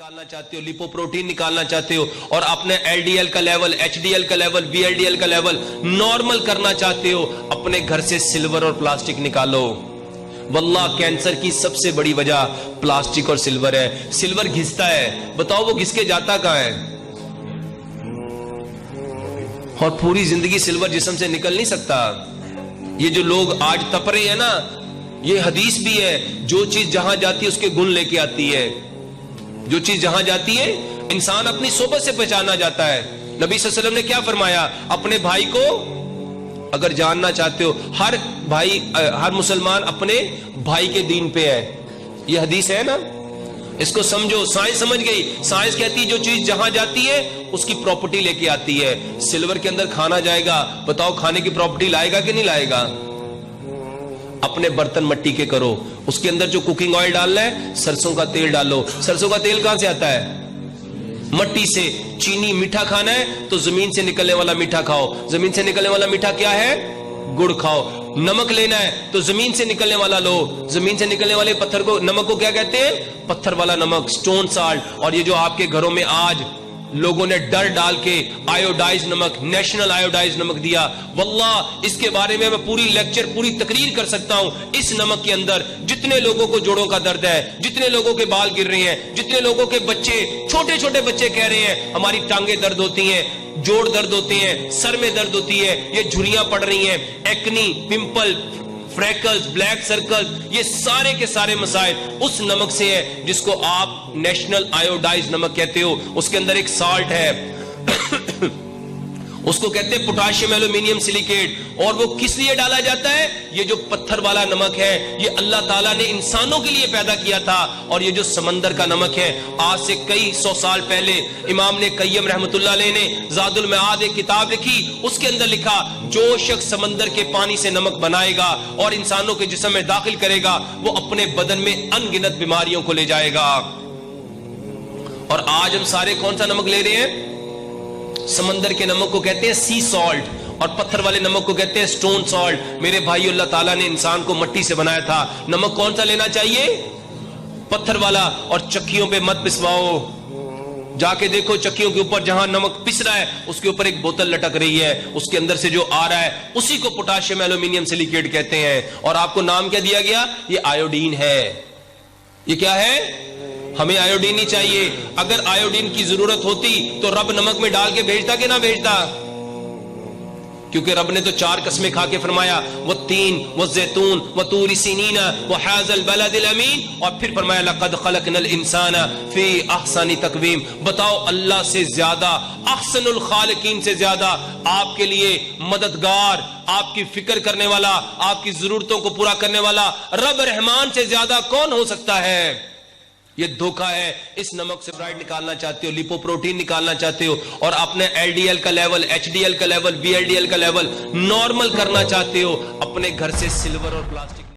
निकालना चाहते हो, लिपोप्रोटीन निकालना चाहते हो और अपने एलडीएल का लेवल, एचडीएल का लेवल, वीएलडीएल का लेवल नॉर्मल करना चाहते हो, अपने घर से सिल्वर और प्लास्टिक निकालो। वल्लाह कैंसर की सबसे बड़ी वजह प्लास्टिक और सिल्वर है। सिल्वर घिसता है, बताओ वो घिस के जाता कहां है? और पूरी जिंदगी सिल्वर जिस्म से निकल नहीं सकता। ये जो लोग आज तप रहे हैं ना, ये हदीस भी है, जो चीज जहां जाती है उसके गुण लेके आती है। जो चीज जहां जाती है इंसान अपनी सोबत से पहचाना जाता है। नबी सल्लल्लाहु अलैहि वसल्लम ने क्या फरमाया? अपने भाई को अगर जानना चाहते हो, हर भाई, हर मुसलमान अपने भाई के दीन पे है। ये हदीस है ना, इसको समझो। साइंस समझ गई। साइंस कहती है जो चीज जहां जाती है उसकी प्रॉपर्टी लेके आती है। सिल्वर के अंदर खाना जाएगा, बताओ खाने की प्रॉपर्टी लाएगा कि नहीं लाएगा? अपने बर्तन मट्टी के करो, उसके अंदर जो कुकिंग ऑयल डालना है, सरसों का तेल डालो। सरसों का तेल कहां से आता है? मट्टी से। चीनी, मीठा खाना है तो जमीन से निकलने वाला मीठा खाओ। जमीन से निकलने वाला मीठा क्या है? गुड़ खाओ। नमक लेना है तो जमीन से निकलने वाला लो। जमीन से निकलने वाले पत्थर को, नमक को क्या कहते हैं? पत्थर वाला नमक, स्टोन साल्ट। और ये जो आपके घरों में आज लोगों ने डर डाल के आयोडाइज नमक, नेशनल आयोडाइज नमक दिया, वल्लाह इसके बारे में मैं पूरी लेक्चर, पूरी तकरीर कर सकता हूं। इस नमक के अंदर जितने लोगों को जोड़ों का दर्द है, जितने लोगों के बाल गिर रहे हैं, जितने लोगों के बच्चे, छोटे छोटे बच्चे कह रहे हैं हमारी टांगें दर्द होती हैं, जोड़ दर्द होते हैं, सर में दर्द होती है, ये झुर्रियां पड़ रही हैं, acne, pimple, freckles, black circle, ये सारे के सारे मसाइल उस नमक से है जिसको आप नेशनल आयोडाइज नमक कहते हो। उसके अंदर एक साल्ट है उसको कहते हैं पोटाशियम एल्यूमिनियम सिलिकेट। और वो किस लिए डाला जाता है? ये जो पत्थर वाला नमक है ये अल्लाह ताला ने इंसानों के लिए पैदा किया था। और ये जो समंदर का नमक है, आज से कई सौ साल पहले इमाम ने कय्यम रहमतुल्लाह अलैह ने ज़ादुल मआद एक किताब लिखी, उसके अंदर लिखा जो शख्स समंदर के पानी से नमक बनाएगा और इंसानों के जिस्म में दाखिल करेगा वो अपने बदन में अनगिनत बीमारियों को ले जाएगा। और आज हम सारे कौन सा नमक ले रहे हैं? समंदर के नमक को कहते हैं सी सॉल्ट और पत्थर वाले नमक को कहते हैं स्टोन सॉल्ट। मेरे भाई, अल्लाह ताला ने इंसान को मट्टी से बनाया था। नमक कौन सा लेना चाहिए? पत्थर वाला। और चक्कियों पे मत पिसवाओ। जाके देखो चक्कियों के ऊपर जहां नमक पिस रहा है उसके ऊपर एक बोतल लटक रही है, उसके अंदर से जो आ रहा है उसी को पोटाशियम एल्यूमिनियम सिलिकेट कहते हैं। और आपको नाम क्या दिया गया? ये आयोडीन है। ये क्या है? हमें आयोडीन नहीं चाहिए। अगर आयोडीन की जरूरत होती तो रब नमक में डाल के भेजता कि ना भेजता? क्योंकि रब ने तो 4 कसमें खा के फरमाया वो तीन, वो जैतून, वो तूर सीनीना, वो हाज़ल बलदिल अमीन। और फिर फरमाया लक़द ख़लक़नल इंसाना फ़ी अहसनी तक़वीम। बताओ अल्लाह से ज्यादा, अहसनुल खालिकीन से ज्यादा आपके लिए मददगार, आपकी फिक्र करने वाला, आपकी जरूरतों को पूरा करने वाला रब रहमान से ज्यादा कौन हो सकता है? ये धोखा है। इस नमक से ब्राइट निकालना चाहते हो, लिपोप्रोटीन निकालना चाहते हो और अपने एलडीएल का लेवल, एचडीएल का लेवल, वीएलडीएल का लेवल नॉर्मल करना चाहते हो, अपने घर से सिल्वर और प्लास्टिक